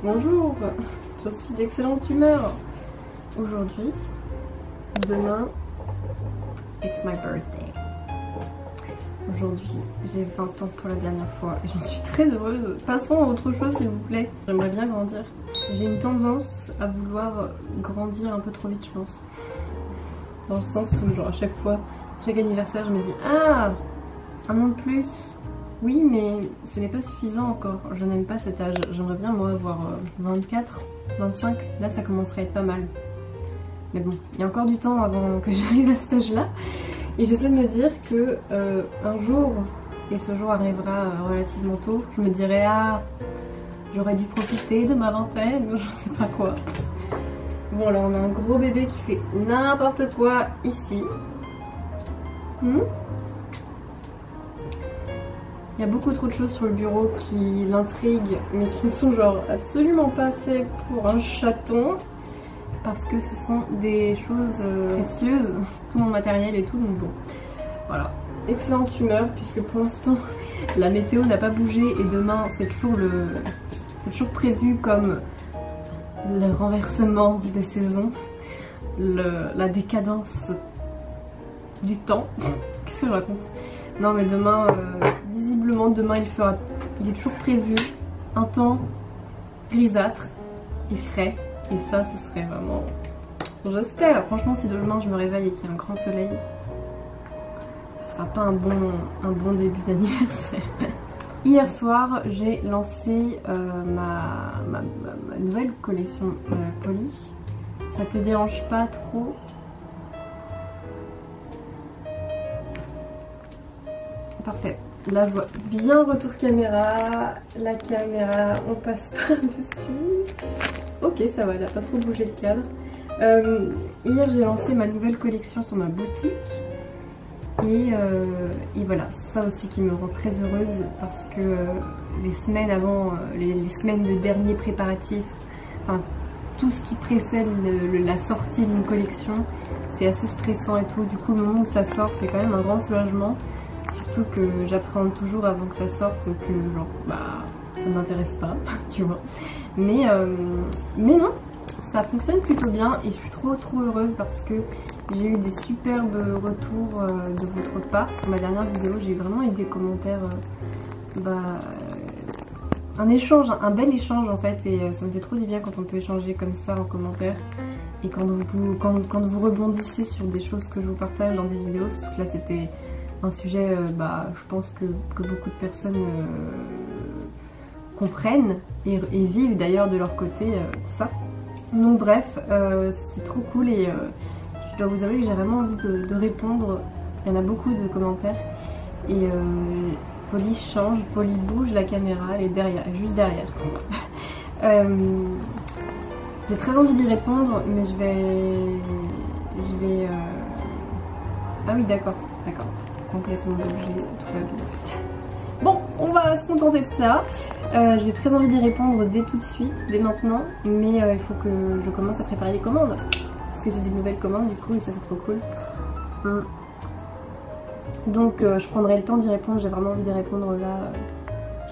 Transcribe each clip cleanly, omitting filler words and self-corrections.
Bonjour, je suis d'excellente humeur aujourd'hui, demain, it's my birthday. Aujourd'hui, j'ai 20 ans pour la dernière fois et j'en suis très heureuse. Passons à autre chose s'il vous plaît. J'aimerais bien grandir. J'ai une tendance à vouloir grandir un peu trop vite je pense. Dans le sens où genre à chaque fois, chaque anniversaire je me dis ah, un an de plus. Oui, mais ce n'est pas suffisant encore. Je n'aime pas cet âge. J'aimerais bien, moi, avoir 24, 25. Là, ça commencerait à être pas mal. Mais bon, il y a encore du temps avant que j'arrive à cet âge-là. Et j'essaie de me dire que un jour, et ce jour arrivera relativement tôt, je me dirai ah, j'aurais dû profiter de ma vingtaine, ou je sais pas quoi. Bon, là, on a un gros bébé qui fait n'importe quoi ici. Il y a beaucoup trop de choses sur le bureau qui l'intriguent, mais qui ne sont genre absolument pas faites pour un chaton. Parce que ce sont des choses précieuses, tout mon matériel et tout, donc bon. Voilà, excellente humeur, puisque pour l'instant, la météo n'a pas bougé et demain, c'est toujours prévu comme le renversement des saisons, la décadence du temps. Qu'est-ce que je raconte? Non mais demain, visiblement demain il est toujours prévu un temps grisâtre et frais et ça ce serait vraiment, j'espère, franchement si demain je me réveille et qu'il y a un grand soleil, ce sera pas un bon début d'anniversaire. Hier soir j'ai lancé ma nouvelle collection Polly. Ça te dérange pas trop? Parfait. Là je vois bien retour caméra, la caméra, on passe pas dessus. Ok, ça va, elle a pas trop bougé le cadre. Hier j'ai lancé ma nouvelle collection sur ma boutique. Et voilà, c'est ça aussi qui me rend très heureuse parce que les semaines avant, les semaines de dernier préparatif, enfin tout ce qui précède la sortie d'une collection, c'est assez stressant et tout. Du coup le moment où ça sort, c'est quand même un grand soulagement. Surtout que j'appréhende toujours avant que ça sorte que genre bah ça ne m'intéresse pas, tu vois. Mais non, ça fonctionne plutôt bien et je suis trop heureuse parce que j'ai eu des superbes retours de votre part sur ma dernière vidéo. J'ai vraiment eu des commentaires, un échange, un bel échange en fait, et ça me fait trop du bien quand on peut échanger comme ça en commentaire. Et quand vous rebondissez sur des choses que je vous partage dans des vidéos, surtout que là c'était un sujet, je pense que beaucoup de personnes comprennent et vivent d'ailleurs de leur côté tout ça. Donc bref, c'est trop cool et je dois vous avouer que j'ai vraiment envie de répondre. Il y en a beaucoup de commentaires et Polly change, Polly bouge la caméra, elle est derrière, juste derrière. J'ai très envie d'y répondre mais je vais ah oui d'accord. Complètement bougé, tout va bien. Bon, on va se contenter de ça. J'ai très envie d'y répondre dès tout de suite, dès maintenant, mais il faut que je commence à préparer les commandes. Parce que j'ai des nouvelles commandes du coup et ça c'est trop cool. Donc je prendrai le temps d'y répondre, j'ai vraiment envie d'y répondre là.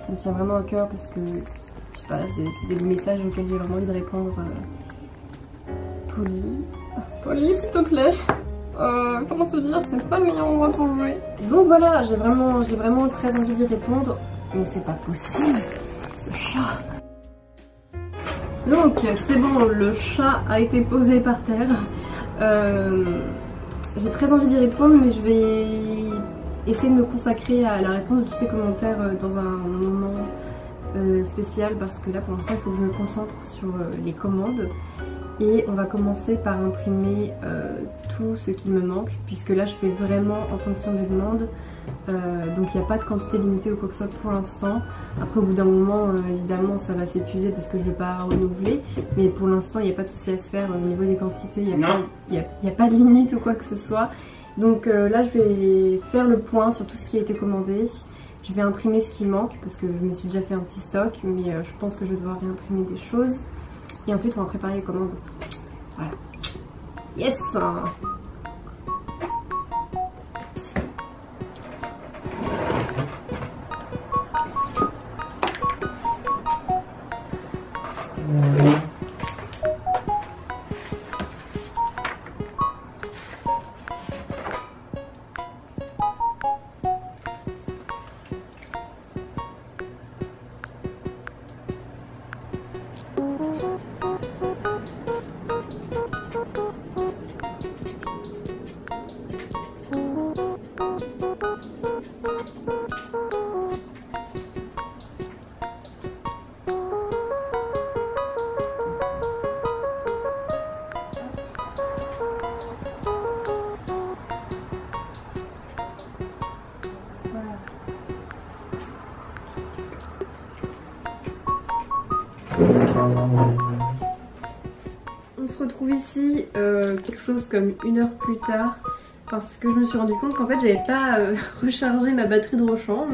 Ça me tient vraiment à cœur parce que, je sais pas, là c'est des messages auxquels j'ai vraiment envie de répondre. Polly s'il te plaît. Comment te dire, c'est pas le meilleur endroit pour jouer. Donc voilà, j'ai vraiment très envie d'y répondre, mais c'est pas possible, ce chat. Donc c'est bon, le chat a été posé par terre. J'ai très envie d'y répondre, mais je vais essayer de me consacrer à la réponse de tous ces commentaires dans un moment spécial parce que là pour l'instant il faut que je me concentre sur les commandes. Et on va commencer par imprimer tout ce qui me manque, puisque là je fais vraiment en fonction des demandes. Donc il n'y a pas de quantité limitée ou quoi que ce soit pour l'instant. Après au bout d'un moment évidemment ça va s'épuiser parce que je ne vais pas renouveler. Mais pour l'instant il n'y a pas de souci à se faire au niveau des quantités. Il n'y a pas de limite ou quoi que ce soit. Donc là je vais faire le point sur tout ce qui a été commandé. Je vais imprimer ce qui manque parce que je me suis déjà fait un petit stock. Mais je pense que je vais devoir réimprimer des choses. Et ensuite on va préparer les commandes. Voilà. Yes! On se retrouve ici quelque chose comme 1 heure plus tard parce que je me suis rendu compte qu'en fait j'avais pas rechargé ma batterie de rechange,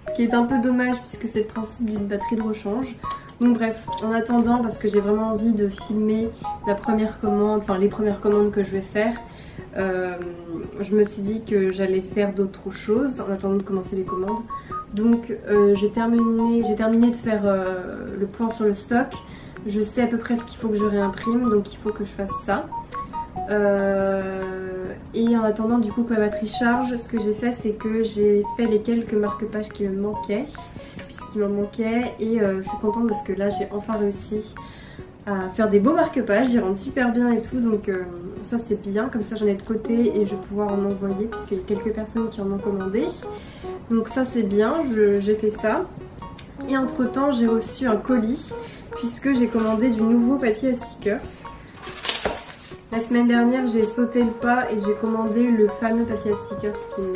ce qui est un peu dommage puisque c'est le principe d'une batterie de rechange. Donc bref, en attendant, parce que j'ai vraiment envie de filmer la première commande, enfin les premières commandes que je vais faire, je me suis dit que j'allais faire d'autres choses en attendant de commencer les commandes. Donc j'ai terminé de faire le point sur le stock. Je sais à peu près ce qu'il faut que je réimprime, donc il faut que je fasse ça. Et en attendant du coup que ma batterie charge, ce que j'ai fait c'est que j'ai fait les quelques marque-pages qui me manquaient, puisqu'il m'en manquait, et je suis contente parce que là j'ai enfin réussi à faire des beaux marque-pages, ils rendent super bien et tout, donc ça c'est bien, comme ça j'en ai de côté et je vais pouvoir en envoyer puisqu'il y a quelques personnes qui en ont commandé. Donc ça c'est bien, j'ai fait ça. Et entre temps j'ai reçu un colis puisque j'ai commandé du nouveau papier à stickers. La semaine dernière j'ai sauté le pas et j'ai commandé le fameux papier à stickers qui me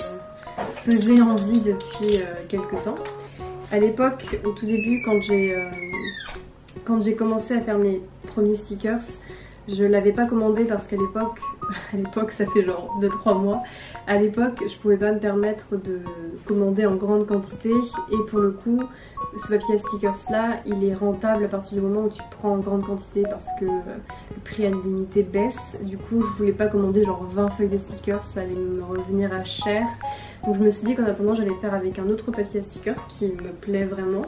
faisait envie depuis quelques temps. À l'époque, au tout début, quand j'ai commencé à faire mes premiers stickers, je l'avais pas commandé parce qu'à l'époque ça fait genre 2-3 mois, à l'époque je pouvais pas me permettre de commander en grande quantité et pour le coup ce papier à stickers là il est rentable à partir du moment où tu prends en grande quantité parce que le prix à l'unité baisse. Du coup je voulais pas commander genre 20 feuilles de stickers, ça allait me revenir à cher. Donc je me suis dit qu'en attendant j'allais faire avec un autre papier à stickers qui me plaît vraiment.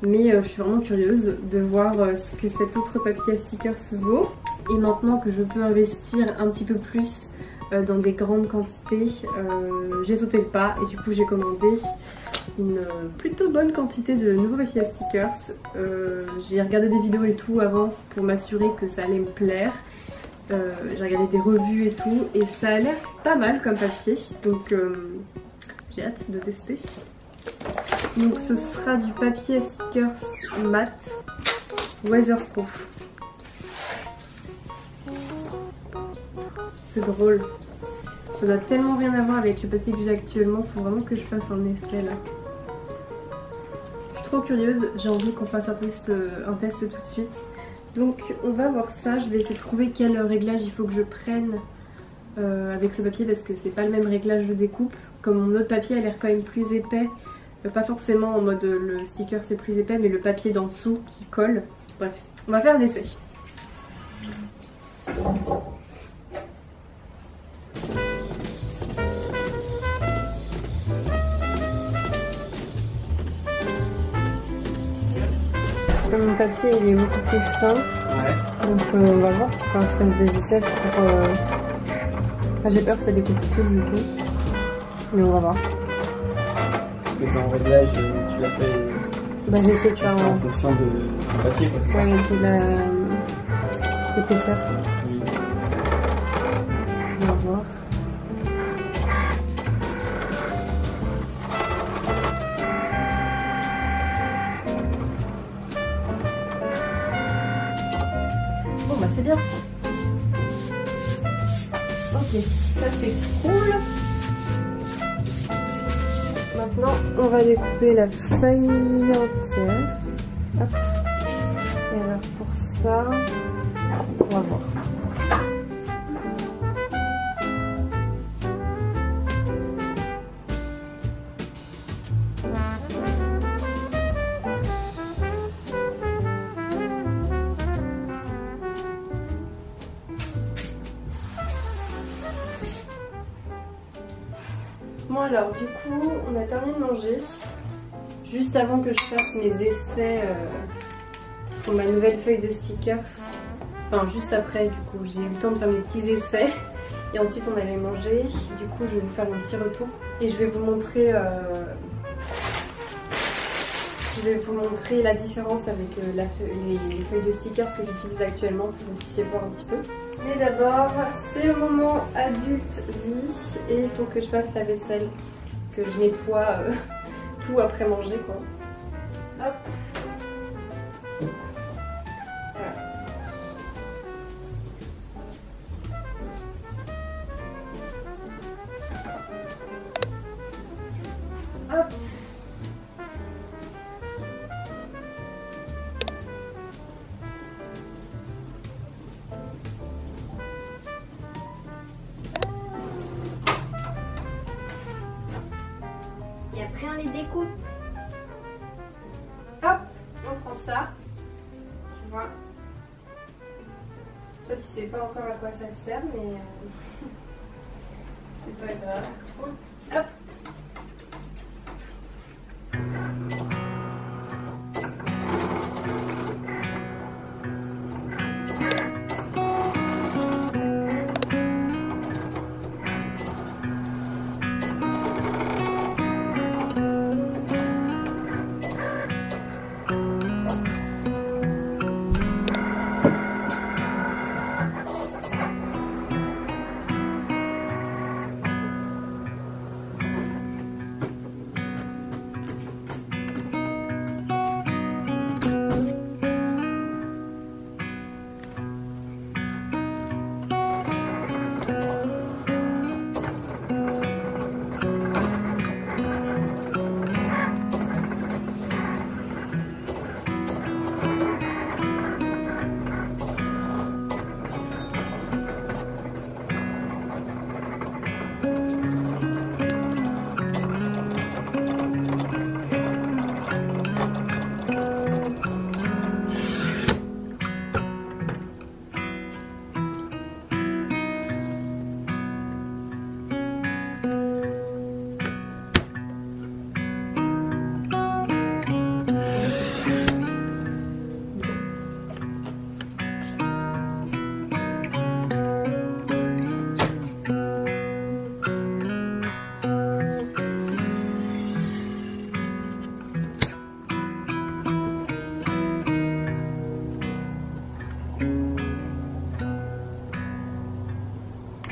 Mais je suis vraiment curieuse de voir ce que cet autre papier à stickers vaut. Et maintenant que je peux investir un petit peu plus dans des grandes quantités, j'ai sauté le pas et du coup j'ai commandé une plutôt bonne quantité de nouveaux papiers à stickers. J'ai regardé des vidéos et tout avant pour m'assurer que ça allait me plaire. J'ai regardé des revues et tout et ça a l'air pas mal comme papier, donc j'ai hâte de tester. Donc ce sera du papier à stickers mat weatherproof. C'est drôle, ça doit tellement rien à voir avec le papier que j'ai actuellement, faut vraiment que je fasse un essai là. Je suis trop curieuse, j'ai envie qu'on fasse un test tout de suite. Donc on va voir ça, je vais essayer de trouver quel réglage il faut que je prenne avec ce papier parce que c'est pas le même réglage de découpe. Comme mon autre papier a l'air quand même plus épais, pas forcément en mode le sticker c'est plus épais mais le papier d'en dessous qui colle. Bref, on va faire un essai. Mon papier il est beaucoup plus fin, donc on va voir si je fasse des essais pour... Enfin, j'ai peur que ça découpe tout du coup, mais on va voir. Parce que ton réglage, tu l'as fait j'ai essayé de faire en fonction du papier, quoi, c'est ça? Ouais, de l'épaisseur. Oui. On va voir. Hop. Ok, ça c'est cool. Maintenant, on va découper la feuille entière. Hop. Et alors pour ça, on va voir. Bon alors du coup on a terminé de manger juste avant que je fasse mes essais pour ma nouvelle feuille de stickers. Enfin juste après du coup j'ai eu le temps de faire mes petits essais et ensuite on allait manger. Du coup je vais vous faire un petit retour et je vais vous montrer la différence avec les feuilles de stickers que j'utilise actuellement pour que vous puissiez voir un petit peu. Mais d'abord, c'est le moment adulte vie et il faut que je fasse la vaisselle, que je nettoie tout après manger quoi. Hop. Voilà. Hop. Et après on les découpe. Hop, on prend ça. Tu vois. Toi tu sais pas encore à quoi ça sert mais c'est pas grave. Hop.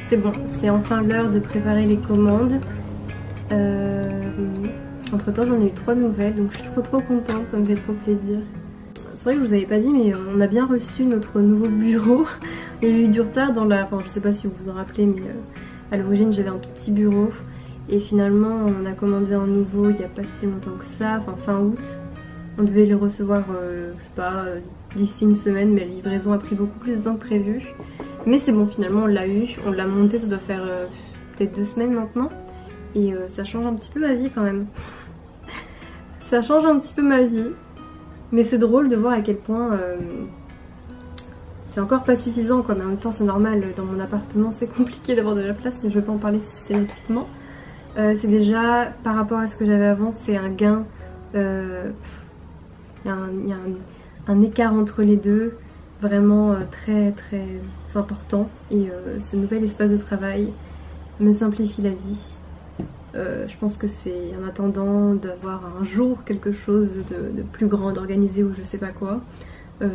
C'est bon, c'est enfin l'heure de préparer les commandes. Entre temps j'en ai eu 3 nouvelles donc je suis trop contente, ça me fait trop plaisir. C'est vrai que je vous avais pas dit mais on a bien reçu notre nouveau bureau. Il y a eu du retard dans la... Enfin je sais pas si vous vous en rappelez mais à l'origine j'avais un tout petit bureau. Et finalement on a commandé un nouveau il n'y a pas si longtemps que ça, enfin fin août. On devait le recevoir, je sais pas, d'ici une semaine mais la livraison a pris beaucoup plus de temps que prévu. Mais c'est bon, finalement on l'a eu, on l'a monté, ça doit faire peut-être 2 semaines maintenant. Et ça change un petit peu ma vie quand même. Ça change un petit peu ma vie. Mais c'est drôle de voir à quel point c'est encore pas suffisant quoi. Mais en même temps c'est normal, dans mon appartement c'est compliqué d'avoir de la place. Mais je vais pas en parler systématiquement. C'est déjà, par rapport à ce que j'avais avant, c'est un gain. Il y a un écart entre les deux. Vraiment très important et ce nouvel espace de travail me simplifie la vie. Je pense que c'est en attendant d'avoir un jour quelque chose de plus grand, d'organisé ou je sais pas quoi.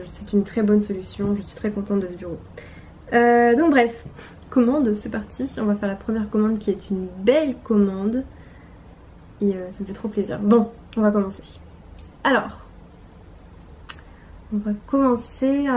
C'est une très bonne solution, je suis très contente de ce bureau. Donc bref, commande, c'est parti. On va faire la première commande qui est une belle commande et ça me fait trop plaisir. Bon, on va commencer. Alors, on va commencer.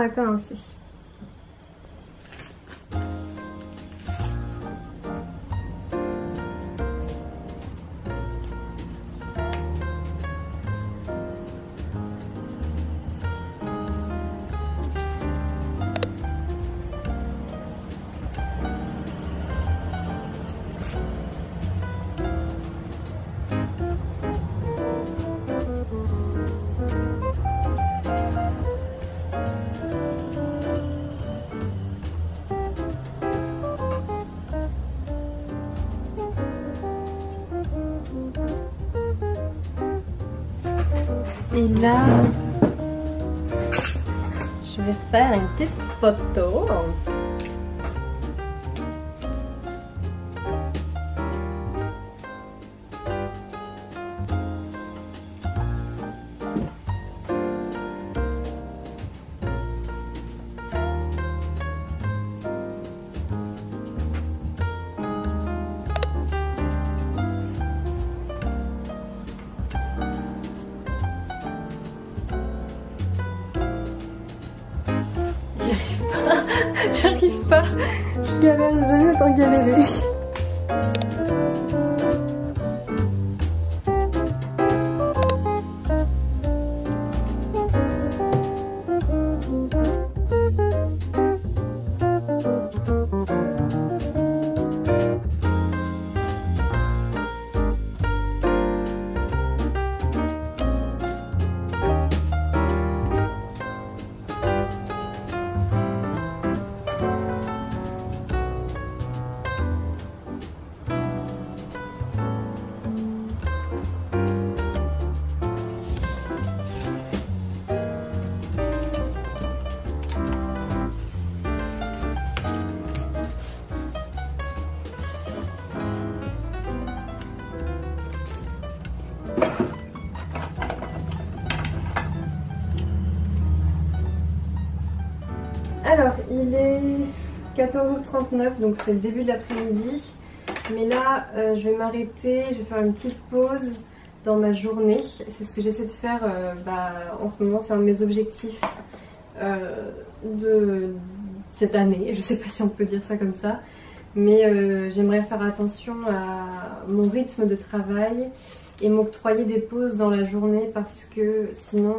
Et là, je vais faire une petite photo. J'arrive pas, je galère, j'ai jamais autant galéré. Alors, il est 14h39, donc c'est le début de l'après-midi. Mais là, je vais m'arrêter, je vais faire une petite pause dans ma journée. C'est ce que j'essaie de faire en ce moment, c'est un de mes objectifs de cette année. Je sais pas si on peut dire ça comme ça. Mais j'aimerais faire attention à mon rythme de travail et m'octroyer des pauses dans la journée parce que sinon,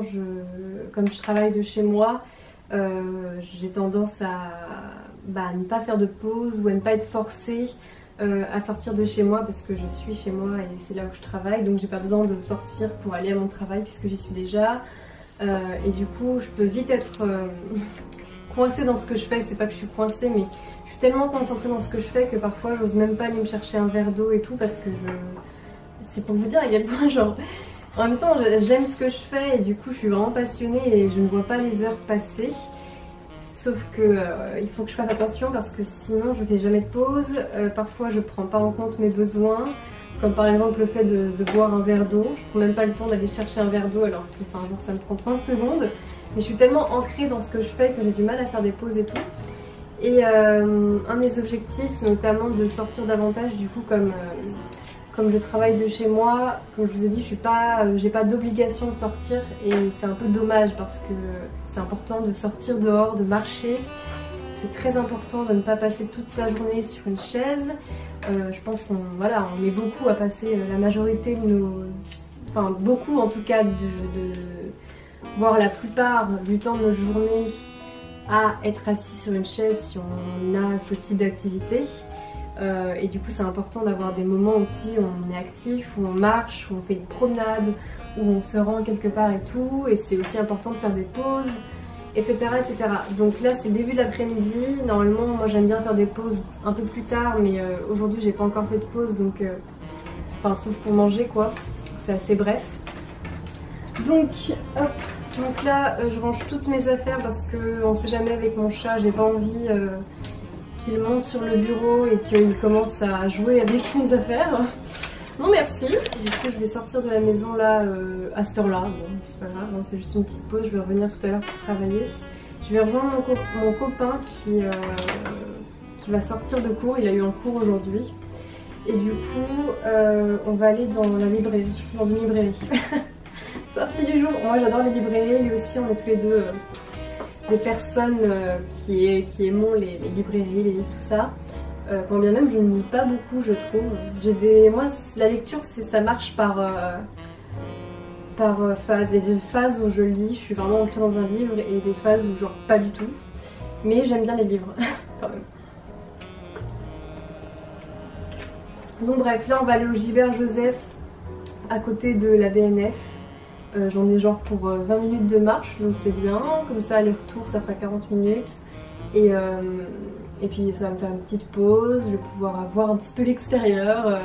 comme je travaille de chez moi, j'ai tendance à ne pas faire de pause ou à ne pas être forcée à sortir de chez moi parce que je suis chez moi et c'est là où je travaille, donc j'ai pas besoin de sortir pour aller à mon travail puisque j'y suis déjà, et du coup je peux vite être coincée dans ce que je fais. C'est pas que je suis coincée, mais je suis tellement concentrée dans ce que je fais que parfois j'ose même pas aller me chercher un verre d'eau et tout parce que c'est pour vous dire à quel point genre en même temps j'aime ce que je fais et du coup je suis vraiment passionnée et je ne vois pas les heures passer. Sauf que il faut que je fasse attention parce que sinon je fais jamais de pause. Parfois je prends pas en compte mes besoins, comme par exemple le fait de boire un verre d'eau. Je prends même pas le temps d'aller chercher un verre d'eau alors que genre, ça me prend 30 secondes. Mais je suis tellement ancrée dans ce que je fais que j'ai du mal à faire des pauses et tout. Et un de mes objectifs c'est notamment de sortir davantage, du coup comme je travaille de chez moi, comme je vous ai dit, j'ai pas d'obligation de sortir et c'est un peu dommage parce que c'est important de sortir dehors, de marcher. C'est très important de ne pas passer toute sa journée sur une chaise. Je pense qu'on est beaucoup à passer la majorité de beaucoup en tout cas, voire la plupart du temps de notre journée à être assis sur une chaise si on a ce type d'activité. Et du coup c'est important d'avoir des moments aussi où on est actif, où on marche, où on fait une promenade, où on se rend quelque part et tout, et c'est aussi important de faire des pauses, etc. etc. Donc là c'est le début de l'après-midi, normalement moi j'aime bien faire des pauses un peu plus tard, mais aujourd'hui j'ai pas encore fait de pause, donc sauf pour manger quoi, c'est assez bref. Donc hop, donc là je range toutes mes affaires parce que on sait jamais avec mon chat, j'ai pas envie qu'il monte sur le bureau et qu'il commence à jouer avec mes affaires. Non merci. Du coup je vais sortir de la maison là à cette heure là, bon c'est pas grave, c'est juste une petite pause, je vais revenir tout à l'heure pour travailler. Je vais rejoindre mon copain qui va sortir de cours, il a eu un cours aujourd'hui. Et du coup on va aller dans la librairie, dans une librairie. Sortie du jour, moi j'adore les librairies, lui aussi on est tous les deux des personnes qui aimons les librairies, les livres, tout ça. Quand bien même je ne lis pas beaucoup, je trouve. Moi la lecture ça marche par phase. Il y a des phases où je lis, je suis vraiment ancrée dans un livre, et des phases où genre pas du tout. Mais j'aime bien les livres quand même. Donc bref, là on va aller au Gilbert Joseph à côté de la BNF. J'en ai genre pour 20 minutes de marche, donc c'est bien. Comme ça, aller-retour, ça fera 40 minutes. Et puis ça va me faire une petite pause, je vais pouvoir voir un petit peu l'extérieur.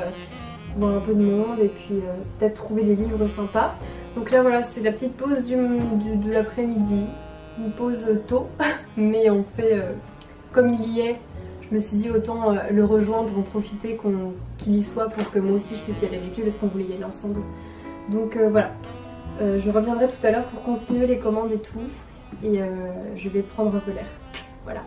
voir un peu de monde et puis peut-être trouver des livres sympas. Donc là voilà, c'est la petite pause de l'après-midi, une pause tôt, mais on fait comme il y est. Je me suis dit autant le rejoindre, en profiter qu'il y soit pour que moi aussi je puisse y aller avec lui parce qu'on voulait y aller ensemble. Donc voilà, je reviendrai tout à l'heure pour continuer les commandes et tout et je vais prendre un peu l'air. Voilà.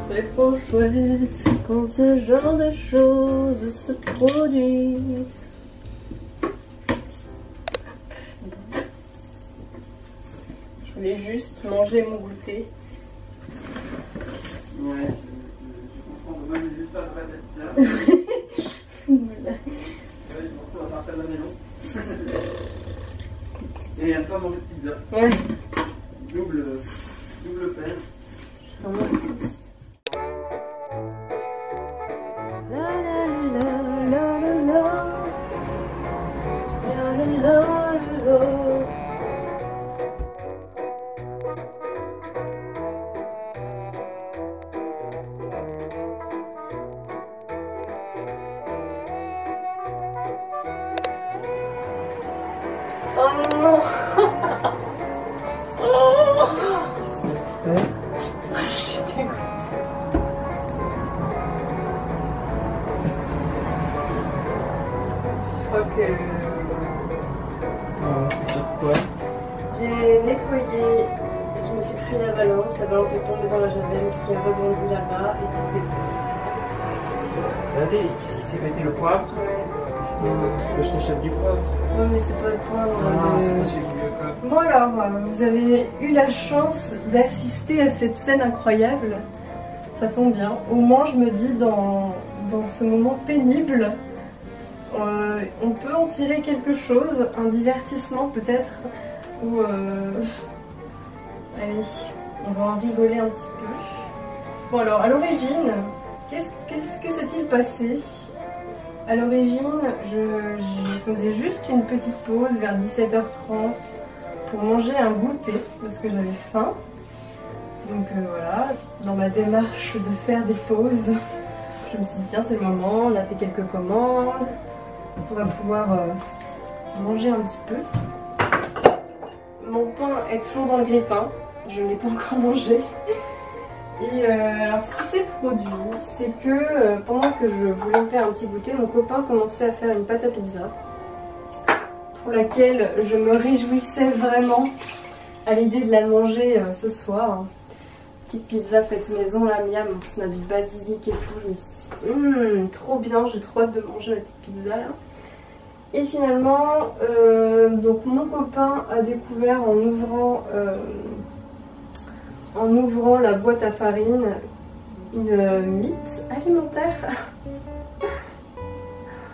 C'est trop chouette quand ce genre de choses se produisent. Je voulais juste manger mon goûter. Ouais, je comprends, moi j'ai juste pas de pizza. Voilà. Ouais, on va partir de la maison. Et un peu à manger de pizza. Ouais. Double peine. Je suis vraiment triste. La la la la la la. La la la la la. Oh non. Ouais. Je suis dégoûtée. Je crois que C'est sur quoi? j'ai nettoyé, je me suis pris la balance est tombée dans la javel qui a rebondi là-bas et tout est tombé. Regardez, qu'est-ce qui s'est pété, le poivre? Ouais. Parce que je t'achète du poivre. Ouais, mais c'est pas le poivre. Non, c'est pas celui du vieux quoi. Bon alors, vous avez eu la chance d'assister à cette scène incroyable. Ça tombe bien. Au moins, je me dis dans ce moment pénible, on peut en tirer quelque chose, un divertissement peut-être, ou allez, on va en rigoler un petit peu. Bon alors, à l'origine, qu'est-ce que s'est-il passé? À l'origine, je faisais juste une petite pause vers 17h30 pour manger un goûter parce que j'avais faim. Donc voilà, dans ma démarche de faire des pauses, je me suis dit tiens c'est le moment, on a fait quelques commandes, on va pouvoir manger un petit peu. Mon pain est toujours dans le grille-pain, je ne l'ai pas encore mangé. Et alors ce qui s'est produit, c'est que pendant que je voulais me faire un petit goûter, mon copain commençait à faire une pâte à pizza pour laquelle je me réjouissais vraiment à l'idée de la manger ce soir. Petite pizza faite maison, là, miam, en plus on a du basilic et tout, je me suis dit trop bien, j'ai trop hâte de manger la petite pizza là. Et finalement, donc mon copain a découvert en ouvrant la boîte à farine une mythe alimentaire.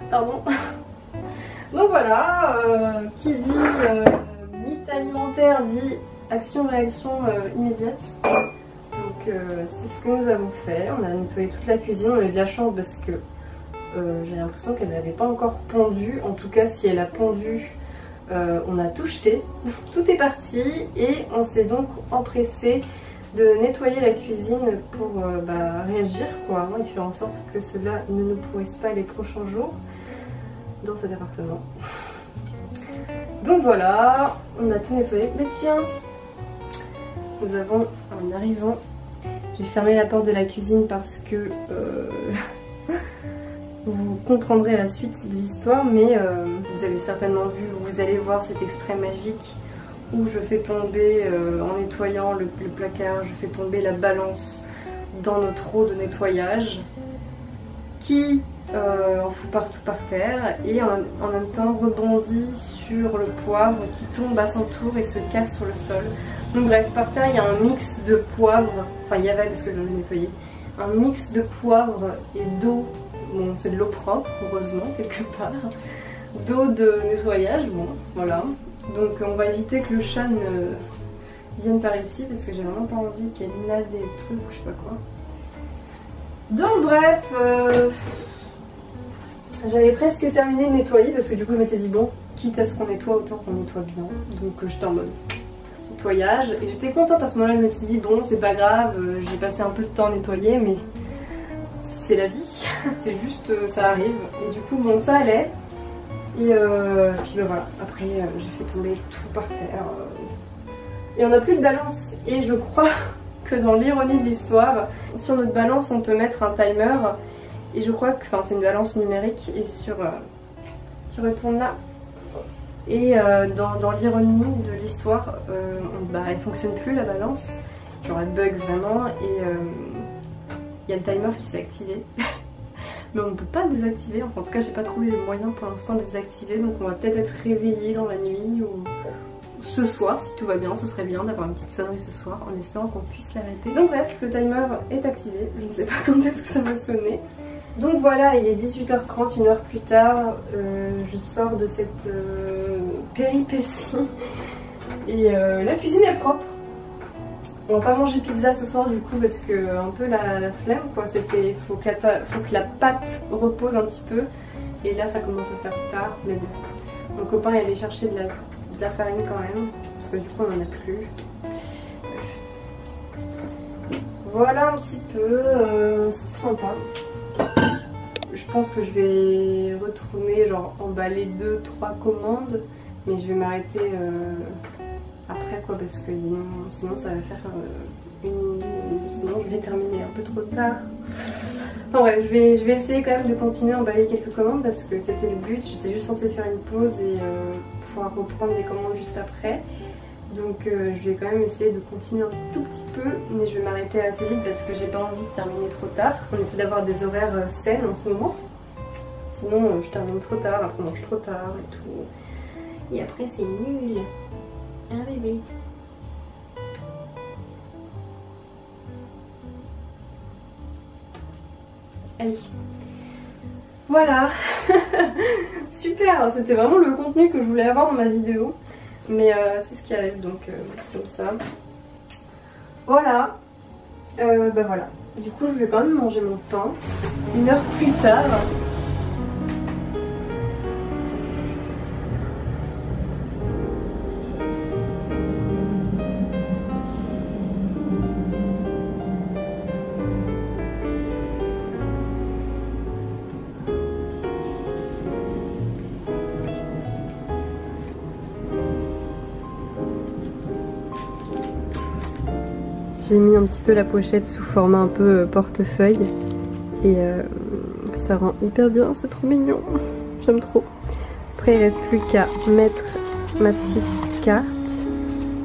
Pardon. Donc voilà, qui dit mythe alimentaire dit action-réaction immédiate. Donc c'est ce que nous avons fait. On a nettoyé toute la cuisine, on a eu de la chance parce que j'ai l'impression qu'elle n'avait pas encore pondu. En tout cas, si elle a pondu, on a tout jeté, tout est parti et on s'est donc empressé de nettoyer la cuisine pour réagir quoi, et faire en sorte que cela ne nous pourrisse pas les prochains jours dans cet appartement. Donc voilà, on a tout nettoyé. Mais tiens, nous avons, en arrivant, j'ai fermé la porte de la cuisine parce que vous comprendrez la suite de l'histoire, mais vous avez certainement vu, vous allez voir cet extrait magique où je fais tomber, en nettoyant le placard, je fais tomber la balance dans notre eau de nettoyage qui en fout partout par terre et en même temps rebondit sur le poivre qui tombe à son tour et se casse sur le sol. Donc bref, par terre il y a un mix de poivre, enfin il y avait parce que je l'ai nettoyé, un mix de poivre et d'eau, bon c'est de l'eau propre heureusement quelque part, d'eau de nettoyage, bon voilà. Donc on va éviter que le chat ne vienne par ici parce que j'ai vraiment pas envie qu'elle inhale des trucs ou je sais pas quoi. Donc bref, j'avais presque terminé de nettoyer parce que du coup je m'étais dit bon, quitte à ce qu'on nettoie, autant qu'on nettoie bien. Donc j'étais en mode nettoyage et j'étais contente à ce moment-là, je me suis dit bon c'est pas grave, j'ai passé un peu de temps à nettoyer mais c'est la vie, c'est juste ça arrive. Et du coup bon ça allait. Et puis voilà, après j'ai fait tomber tout par terre. Et on n'a plus de balance. Et je crois que dans l'ironie de l'histoire, sur notre balance on peut mettre un timer. Et je crois que c'est une balance numérique et sur qui retourne là. Et dans l'ironie de l'histoire, elle fonctionne plus la balance. Il y aura de bug vraiment et il y a le timer qui s'est activé. Mais on ne peut pas le désactiver, enfin, en tout cas j'ai pas trouvé le moyen pour l'instant de le désactiver, donc on va peut-être être réveillé dans la nuit ou ce soir, si tout va bien, ce serait bien d'avoir une petite sonnerie ce soir en espérant qu'on puisse l'arrêter. Donc bref, le timer est activé, je ne sais pas quand est-ce que ça va sonner. Donc voilà, il est 18h30, une heure plus tard, je sors de cette péripétie et la cuisine est propre. On va pas manger pizza ce soir du coup parce que un peu la flemme quoi, faut que la pâte repose un petit peu et là ça commence à faire tard mais bon. Mon copain est allé chercher de la farine quand même parce que du coup on en a plus. Voilà un petit peu, c'est sympa. Je pense que je vais retourner genre emballer 2-3 commandes mais je vais m'arrêter après quoi parce que sinon ça va faire sinon je vais terminer un peu trop tard. Enfin bref, je vais essayer quand même de continuer à emballer quelques commandes parce que c'était le but. J'étais juste censée faire une pause et pouvoir reprendre les commandes juste après. Donc je vais quand même essayer de continuer un tout petit peu mais je vais m'arrêter assez vite parce que j'ai pas envie de terminer trop tard. On essaie d'avoir des horaires sains en ce moment. Sinon je termine trop tard, après on mange trop tard et tout. Et après c'est nul. Un bébé. Allez. Voilà. Super, c'était vraiment le contenu que je voulais avoir dans ma vidéo. Mais c'est ce qui arrive, donc c'est comme ça. Voilà. Voilà. Du coup, je vais quand même manger mon pain. Une heure plus tard. J'ai mis un petit peu la pochette sous format un peu portefeuille et ça rend hyper bien, c'est trop mignon, j'aime trop. Après il reste plus qu'à mettre ma petite carte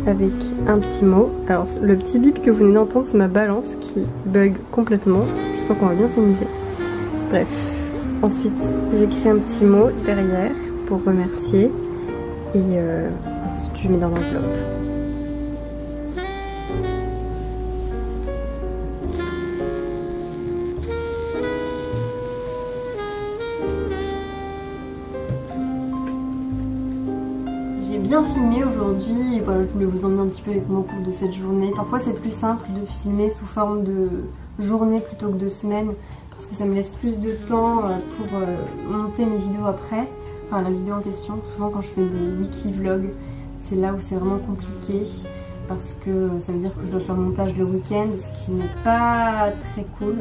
avec un petit mot. Alors le petit bip que vous venez d'entendre c'est ma balance qui bug complètement, je sens qu'on va bien s'amuser. Bref, ensuite j'écris un petit mot derrière pour remercier et ensuite je mets dans l'enveloppe. Bien filmé aujourd'hui et voilà, je voulais vous emmener un petit peu avec moi au cours de cette journée. Parfois c'est plus simple de filmer sous forme de journée plutôt que de semaine parce que ça me laisse plus de temps pour monter mes vidéos après. enfin la vidéo en question. Souvent quand je fais des weekly vlogs, c'est là où c'est vraiment compliqué parce que ça veut dire que je dois faire le montage le week-end, ce qui n'est pas très cool.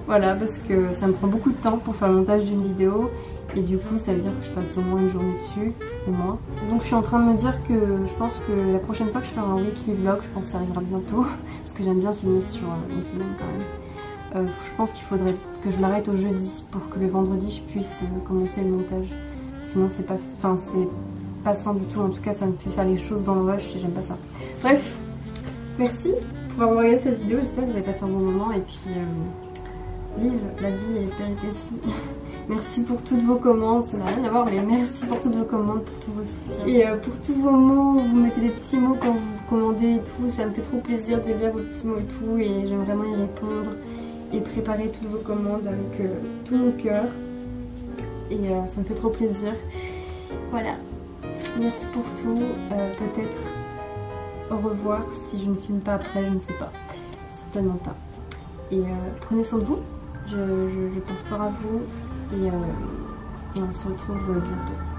Voilà, parce que ça me prend beaucoup de temps pour faire le montage d'une vidéo et du coup ça veut dire que je passe au moins une journée dessus, au moins. Donc je suis en train de me dire que je pense que la prochaine fois que je ferai un weekly vlog, je pense que ça arrivera bientôt parce que j'aime bien filmer sur une semaine quand même. Je pense qu'il faudrait que je m'arrête au jeudi pour que le vendredi je puisse commencer le montage. Sinon c'est pas, sain du tout, en tout cas ça me fait faire les choses dans le rush et j'aime pas ça. Bref, merci pour avoir regardé cette vidéo, j'espère que vous avez passé un bon moment et puis vive la vie et les péripéties. Merci pour toutes vos commandes, ça n'a rien à voir, mais merci pour toutes vos commandes, pour tous vos soutiens. Et pour tous vos mots, vous mettez des petits mots quand vous commandez et tout, ça me fait trop plaisir de lire vos petits mots et tout, et j'aime vraiment y répondre et préparer toutes vos commandes avec tout mon cœur. Et ça me fait trop plaisir. Voilà, merci pour tout, peut-être au revoir si je ne filme pas après, je ne sais pas, certainement pas. Et prenez soin de vous, je pense fort à vous et on se retrouve bientôt.